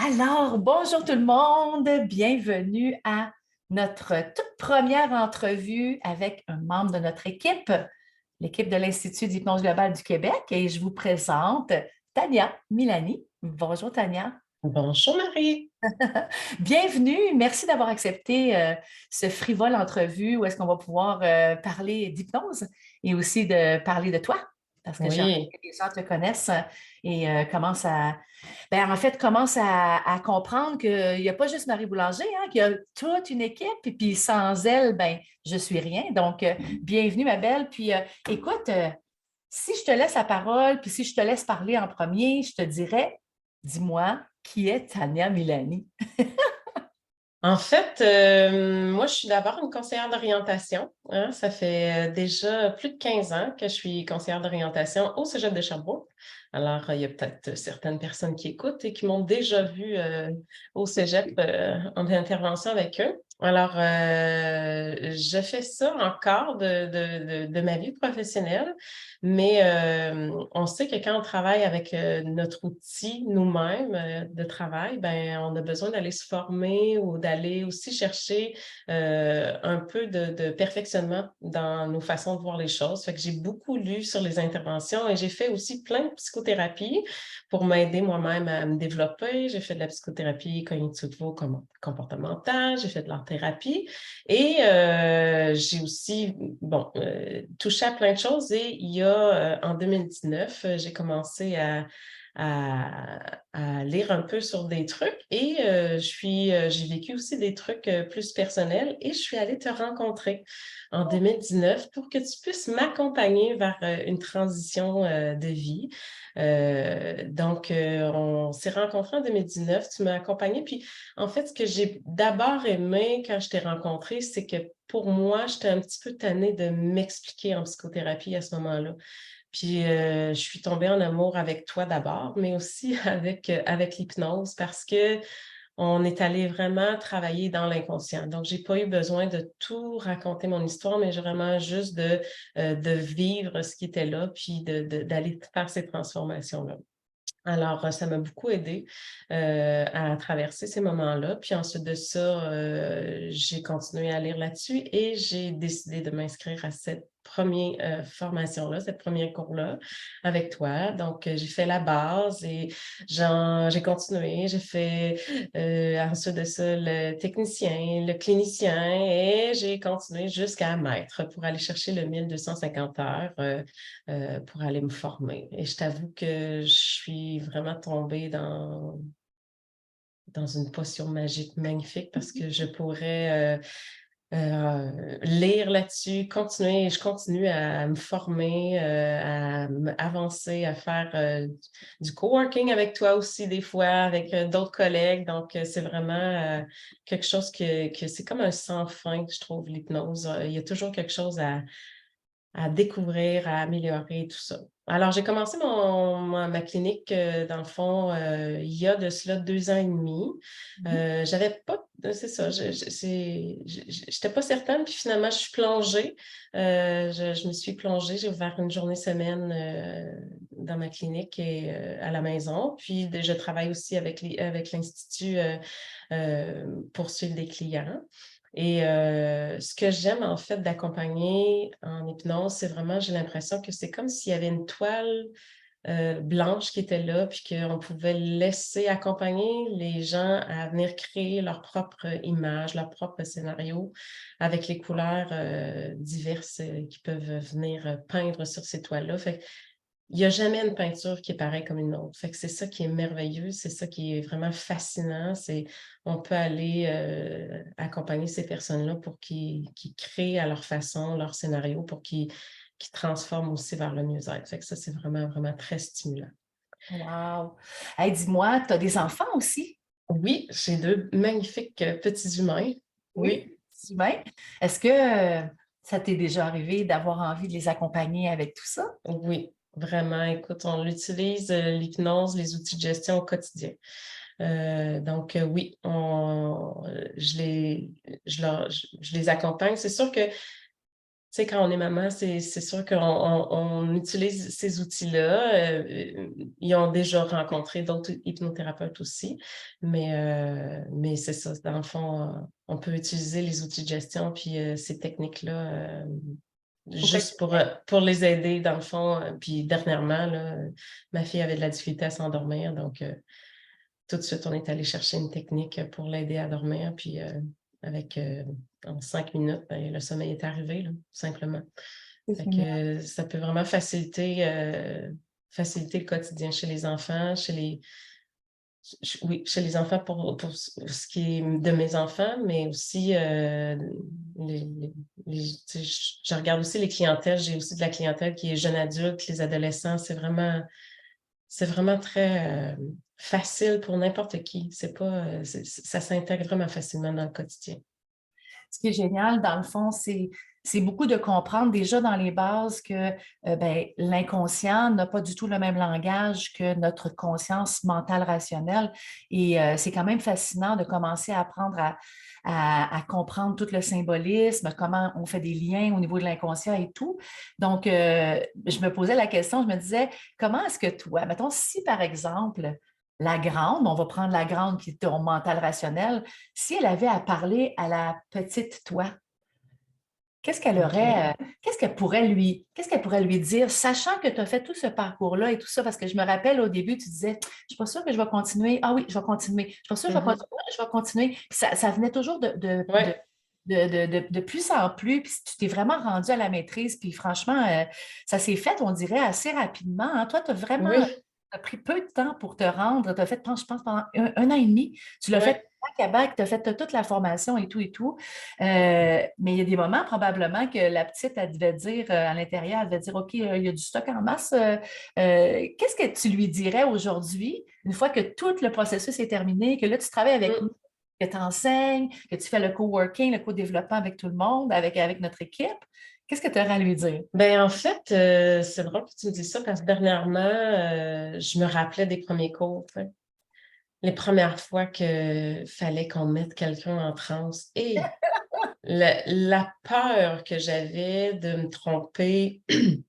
Alors, bonjour tout le monde, bienvenue à notre toute première entrevue avec un membre de notre équipe, l'équipe de l'Institut d'hypnose globale du Québec, et je vous présente Tania Milani. Bonjour Tania. Bonjour Marie. Bienvenue, merci d'avoir accepté ce frivole entrevue où est-ce qu'on va pouvoir parler d'hypnose et aussi de parler de toi, parce que j'ai envie Oui, que les gens te connaissent et commencent à comprendre qu'il n'y a pas juste Marie Boulanger, hein, qu'il y a toute une équipe, et puis sans elle, ben, je suis rien. Donc, bienvenue ma belle. Puis, écoute, si je te laisse la parole, puis si je te laisse parler en premier, je te dirais, dis-moi, qui est Tania Milani? en fait, moi je suis d'abord une conseillère d'orientation, hein. Ça fait déjà plus de 15 ans que je suis conseillère d'orientation au Cégep de Sherbrooke. Alors, il y a peut-être certaines personnes qui écoutent et qui m'ont déjà vue au Cégep en intervention avec eux. Alors, je fais ça encore de ma vie professionnelle, mais on sait que quand on travaille avec notre outil nous-mêmes de travail, ben, on a besoin d'aller se former ou d'aller aussi chercher un peu de perfectionnement dans nos façons de voir les choses. Fait que j'ai beaucoup lu sur les interventions et j'ai fait aussi plein de psychothérapie pour m'aider moi-même à me développer. J'ai fait de la psychothérapie cognitivo-comportementale, j'ai fait de l'art-thérapie et j'ai aussi, bon, touché à plein de choses et il y a, en 2019, j'ai commencé à lire un peu sur des trucs et j'ai vécu aussi des trucs plus personnels et je suis allée te rencontrer en 2019 pour que tu puisses m'accompagner vers une transition de vie. On s'est rencontrés en 2019, tu m'as accompagnée. Puis, en fait, ce que j'ai d'abord aimé quand je t'ai rencontrée, c'est que pour moi, j'étais un petit peu tannée de m'expliquer en psychothérapie à ce moment-là. Puis, je suis tombée en amour avec toi d'abord, mais aussi avec l'hypnose parce que on est allé vraiment travailler dans l'inconscient. Donc, j'ai pas eu besoin de tout raconter mon histoire, mais vraiment juste de vivre ce qui était là, puis d'aller faire ces transformations-là. Alors, ça m'a beaucoup aidée à traverser ces moments-là. Puis ensuite de ça, j'ai continué à lire là-dessus et j'ai décidé de m'inscrire à cette première formation-là, cette première cours-là avec toi. Donc, j'ai fait la base et j'ai continué. J'ai fait ensuite de ça le technicien, le clinicien et j'ai continué jusqu'à maître pour aller chercher le 1250 heures. Pour aller me former. Et je t'avoue que je suis vraiment tombée dans une potion magique magnifique parce que je pourrais lire là-dessus, continuer, je continue à me former, avancer, à faire du coworking avec toi aussi des fois, avec d'autres collègues. Donc, c'est vraiment quelque chose que c'est comme un sans fin, je trouve, l'hypnose. Il y a toujours quelque chose à découvrir, à améliorer tout ça. Alors, j'ai commencé ma clinique, dans le fond, il y a de cela 2 ans et demi. J'avais pas c'est ça, j'étais pas certaine, puis finalement, je suis plongée. Je me suis plongée, j'ai ouvert une journée semaine, dans ma clinique et à la maison. Puis je travaille aussi avec l'Institut, pour suivre des clients. Et ce que j'aime en fait d'accompagner en hypnose, c'est vraiment, j'ai l'impression que c'est comme s'il y avait une toile blanche qui était là, puis qu'on pouvait laisser accompagner les gens à venir créer leur propre image, leur propre scénario avec les couleurs diverses qui peuvent venir peindre sur ces toiles-là. Fait il n'y a jamais une peinture qui est pareille comme une autre. Fait que c'est ça qui est merveilleux, c'est ça qui est vraiment fascinant. On peut aller accompagner ces personnes-là pour qu'ils créent à leur façon leur scénario, pour qu'ils transforment aussi vers le mieux-être. Fait que ça, c'est vraiment, vraiment très stimulant. Wow! Hey, dis-moi, tu as des enfants aussi? Oui, j'ai 2 magnifiques petits humains. Oui. Oui, Humains. Est-ce que ça t'est déjà arrivé d'avoir envie de les accompagner avec tout ça? oui, vraiment. Écoute, on utilise l'hypnose, les outils de gestion au quotidien. Oui, je les accompagne. C'est sûr que sais, quand on est maman, c'est sûr qu'on utilise ces outils-là. Ils ont déjà rencontré d'autres hypnothérapeutes aussi, mais c'est ça. Dans le fond, on peut utiliser les outils de gestion puis ces techniques-là juste pour les aider, dans le fond. Puis dernièrement, là, ma fille avait de la difficulté à s'endormir, donc tout de suite, on est allé chercher une technique pour l'aider à dormir, puis en 5 minutes, ben, le sommeil est arrivé, là, simplement. C'est Fait génial. que ça peut vraiment faciliter le quotidien chez les enfants, chez les enfants pour ce qui est de mes enfants, mais aussi tu sais, je regarde aussi les clientèles. J'ai aussi de la clientèle qui est jeune adulte, les adolescents. C'est vraiment très facile pour n'importe qui. C'est pas, ça s'intègre vraiment facilement dans le quotidien. Ce qui est génial, dans le fond, c'est beaucoup de comprendre déjà dans les bases que ben, l'inconscient n'a pas du tout le même langage que notre conscience mentale rationnelle. Et c'est quand même fascinant de commencer à apprendre à comprendre tout le symbolisme, comment on fait des liens au niveau de l'inconscient et tout. Donc, je me posais la question, je me disais, comment est-ce que toi, mettons, si par exemple, la grande, on va prendre la grande qui est ton mental rationnel, si elle avait à parler à la petite toi, qu'est-ce qu'elle OK. aurait, qu'est-ce qu'elle pourrait lui dire, sachant que tu as fait tout ce parcours-là et tout ça, parce que je me rappelle au début, tu disais, je ne suis pas sûre que je vais continuer. Ah oui, je vais continuer. Je ne suis pas sûre que je vais Mhm. continuer. Je vais continuer. Puis ça venait toujours Ouais. de plus en plus, puis tu t'es vraiment rendu à la maîtrise, puis franchement, ça s'est fait, on dirait, assez rapidement, hein. Toi, tu as vraiment Oui. t'as pris peu de temps pour te rendre. Tu as fait, je pense, pendant un an et demi. Tu l'as fait Ouais. bac à bac, tu as fait toute la formation et tout et tout. Mais il y a des moments, probablement, que la petite, elle devait dire à l'intérieur, elle devait dire, OK, il y a du stock en masse. Qu'est-ce que tu lui dirais aujourd'hui, une fois que tout le processus est terminé, que là, tu travailles avec nous, Mm. que tu enseignes, que tu fais le coworking, le co-développement avec tout le monde, avec notre équipe? Qu'est-ce que tu aurais à lui dire? Ben, en fait, c'est drôle que tu me dises ça parce que dernièrement, je me rappelais des premiers cours, tu sais. Les premières fois que fallait qu'on mette quelqu'un en transe. Et la peur que j'avais de me tromper, de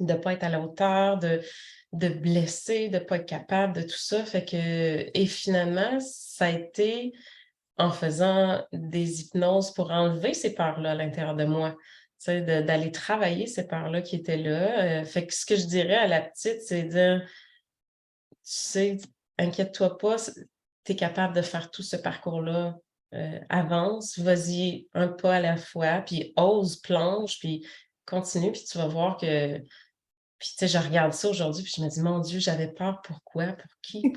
ne pas être à la hauteur, de blesser, de ne pas être capable de tout ça. Fait que, et finalement, ça a été en faisant des hypnoses pour enlever ces peurs-là à l'intérieur de moi. Tu sais, d'aller travailler ces peurs-là qui étaient là. Fait que ce que je dirais à la petite, c'est de, tu sais, inquiète-toi pas, tu es capable de faire tout ce parcours-là. Avance, vas-y un pas à la fois, puis ose, plonge, puis continue, puis tu vas voir que. Puis, tu sais, je regarde ça aujourd'hui, puis je me dis, mon Dieu, j'avais peur. Pourquoi? Pour qui?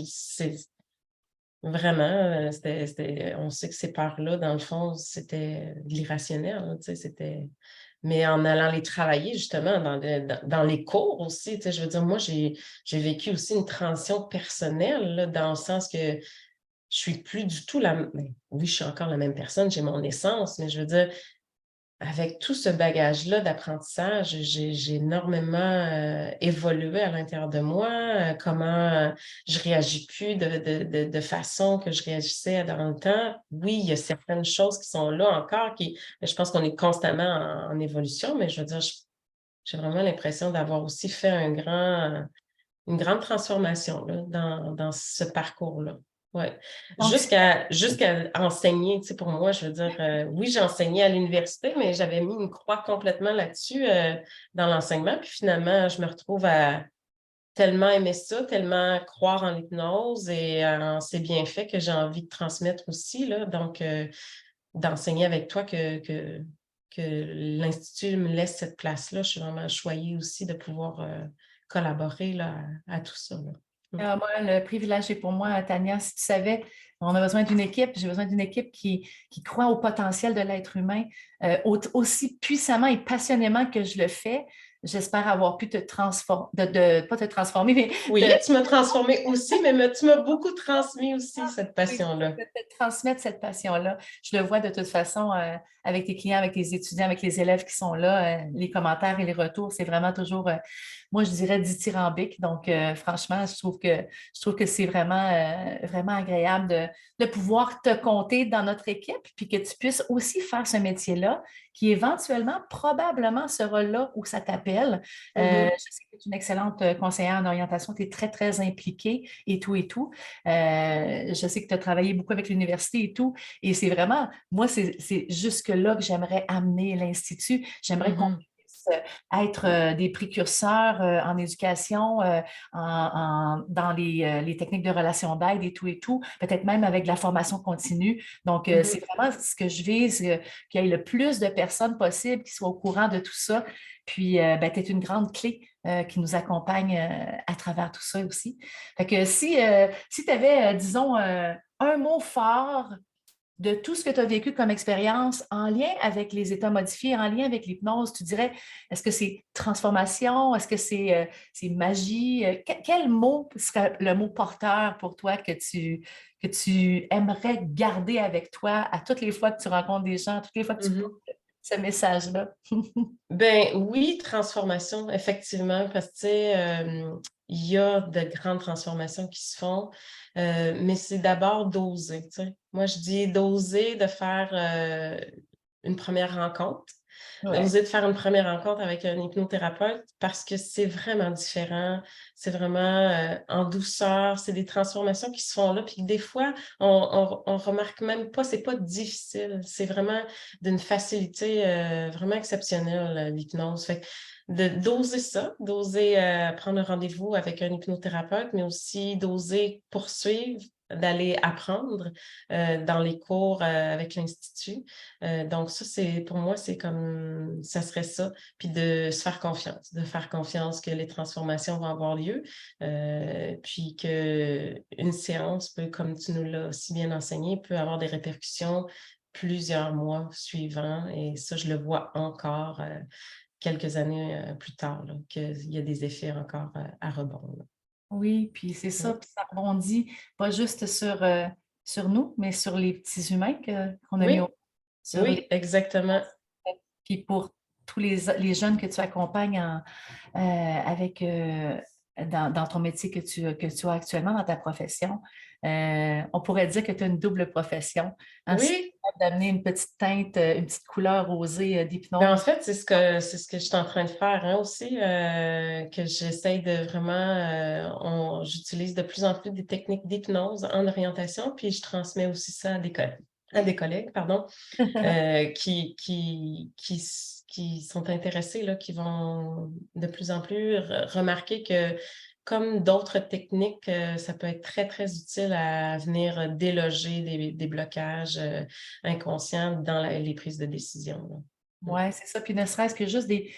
C'est vraiment, on sait que ces peurs-là, dans le fond, c'était de l'irrationnel, hein, tu sais, mais en allant les travailler justement dans les cours aussi, tu sais, je veux dire, moi, j'ai vécu aussi une transition personnelle, là, dans le sens que je suis plus du tout ben, oui, je suis encore la même personne, j'ai mon essence, mais je veux dire, avec tout ce bagage-là d'apprentissage, j'ai énormément évolué à l'intérieur de moi, comment je réagis plus de façon que je réagissais dans le temps. Oui, il y a certaines choses qui sont là encore, mais je pense qu'on est constamment en évolution, mais je veux dire, j'ai vraiment l'impression d'avoir aussi fait une grande transformation là, dans ce parcours-là. Ouais. Donc, Jusqu'à enseigner, tu sais, pour moi, je veux dire, oui, j'ai enseigné à l'université, mais j'avais mis une croix complètement là-dessus, dans l'enseignement. Puis finalement, je me retrouve à tellement aimer ça, tellement croire en l'hypnose et en ses bienfaits que j'ai envie de transmettre aussi, là. Donc, d'enseigner avec toi que l'Institut me laisse cette place-là. Je suis vraiment choyée aussi de pouvoir collaborer là, à tout ça, là. moi, le privilège est pour moi, Tania, si tu savais, on a besoin d'une équipe, j'ai besoin d'une équipe qui croit au potentiel de l'être humain aussi puissamment et passionnément que je le fais. J'espère avoir pu te transformer, pas te transformer, mais Oui, tu m'as transformée aussi, mais tu m'as beaucoup transmis aussi cette oui, passion-là. de te transmettre cette passion-là. Je le vois de toute façon avec tes clients, avec tes étudiants, avec les élèves qui sont là, les commentaires et les retours, c'est vraiment toujours moi, je dirais dithyrambique. Donc, franchement, je trouve que c'est vraiment, vraiment agréable de pouvoir te compter dans notre équipe, puis que tu puisses aussi faire ce métier-là, qui éventuellement, probablement sera là où ça t'appelle. Mhm. Je sais que tu es une excellente conseillère en orientation, tu es très, très impliquée et tout et tout. Je sais que tu as travaillé beaucoup avec l'université et tout. Et c'est vraiment, moi, c'est jusque-là que j'aimerais amener l'Institut. J'aimerais qu'on Mhm. puisse être des précurseurs en éducation, dans les techniques de relations d'aide et tout, peut-être même avec de la formation continue. Donc, c'est Mhm. vraiment ce que je vise, qu'il y ait le plus de personnes possible qui soient au courant de tout ça. Puis, ben, tu es une grande clé qui nous accompagne à travers tout ça aussi. Fait que si tu avais, disons, un mot fort de tout ce que tu as vécu comme expérience en lien avec les états modifiés, en lien avec l'hypnose, tu dirais, est-ce que c'est transformation? Est-ce que c'est magie? Quel mot serait le mot porteur pour toi que tu aimerais garder avec toi à toutes les fois que tu rencontres des gens, à toutes les fois que tu portes Mhm. ce message-là? Ben oui, transformation, effectivement, parce que tu sais, il y a de grandes transformations qui se font, mais c'est d'abord d'oser, tu sais. Moi, je dis d'oser de faire une première rencontre, Ouais. d'oser de faire une première rencontre avec un hypnothérapeute parce que c'est vraiment différent, c'est vraiment en douceur, c'est des transformations qui se font là, puis des fois, on remarque même pas, c'est pas difficile, c'est vraiment d'une facilité vraiment exceptionnelle, l'hypnose. Fait que d'oser ça, d'oser prendre un rendez-vous avec un hypnothérapeute, mais aussi d'oser poursuivre, d'aller apprendre dans les cours avec l'Institut. Donc ça, c'est pour moi, c'est comme ça serait ça. Puis de se faire confiance, de faire confiance que les transformations vont avoir lieu, puis que une séance peut, comme tu nous l'as si bien enseigné, peut avoir des répercussions plusieurs mois suivants. Et ça, je le vois encore quelques années plus tard, là, qu'il y a des effets encore à rebond. Là. Oui, puis c'est ça, Ouais. puis ça rebondit pas juste sur nous, mais sur les petits humains qu'on a mis Oui, sur oui, les. exactement. Puis pour tous les jeunes que tu accompagnes avec dans ton métier que tu as actuellement dans ta profession, on pourrait dire que tu as une double profession. Hein, si tu es Oui, capable d'amener une petite teinte, une petite couleur rosée ben, en d'hypnose. fait, c'est ce que je suis en train de faire hein, aussi, que j'essaye de vraiment, j'utilise de plus en plus des techniques d'hypnose en orientation, puis je transmets aussi ça à des collègues, pardon, qui sont intéressés, là, qui vont de plus en plus remarquer que comme d'autres techniques, ça peut être très, très utile à venir déloger des blocages inconscients dans les prises de décision. Là. Mm. Oui, c'est ça. Puis ne serait-ce que juste des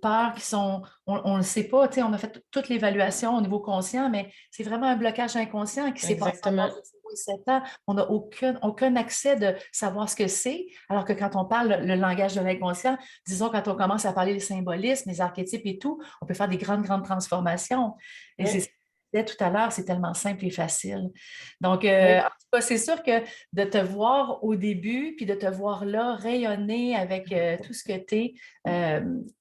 peurs qui sont, on ne le sait pas, tu sais, on a fait toute l'évaluation au niveau conscient, mais c'est vraiment un blocage inconscient qui s'est passé en bas Exactement. de 0 et 7 ans. On n'a aucun accès de savoir ce que c'est, alors que quand on parle le langage de l'inconscient, disons, quand on commence à parler des symbolismes, des archétypes et tout, on peut faire des grandes, grandes transformations. Et c'est ce Oui, que je disais tout à l'heure, c'est tellement simple et facile. Donc, en oui. tout cas, c'est sûr que de te voir au début, puis de te voir là rayonner avec tout ce que tu es,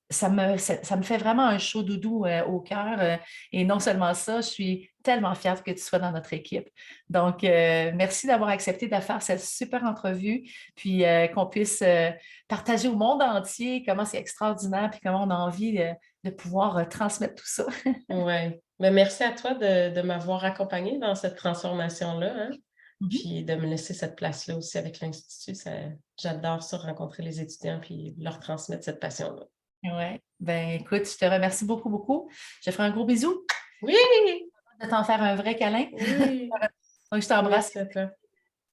ça me fait vraiment un chaud doudou au cœur. Et non seulement ça, je suis tellement fière que tu sois dans notre équipe. Donc, merci d'avoir accepté de faire cette super entrevue, puis qu'on puisse partager au monde entier comment c'est extraordinaire, puis comment on a envie de pouvoir transmettre tout ça. Ouais. Mais merci à toi de m'avoir accompagnée dans cette transformation-là, hein? Mhm. Puis de me laisser cette place-là aussi avec l'Institut. J'adore ça, rencontrer les étudiants puis leur transmettre cette passion-là. Ouais. Ben, écoute, je te remercie beaucoup, beaucoup. Je te ferai un gros bisou Oui! de t'en faire un vrai câlin. Oui! Donc, je t'embrasse. Merci à toi.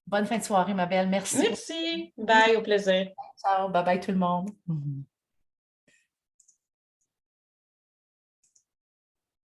Bonne fin de soirée, ma belle. Merci beaucoup. Merci! Bye, au plaisir. Ciao. Bye bye tout le monde. Mhm.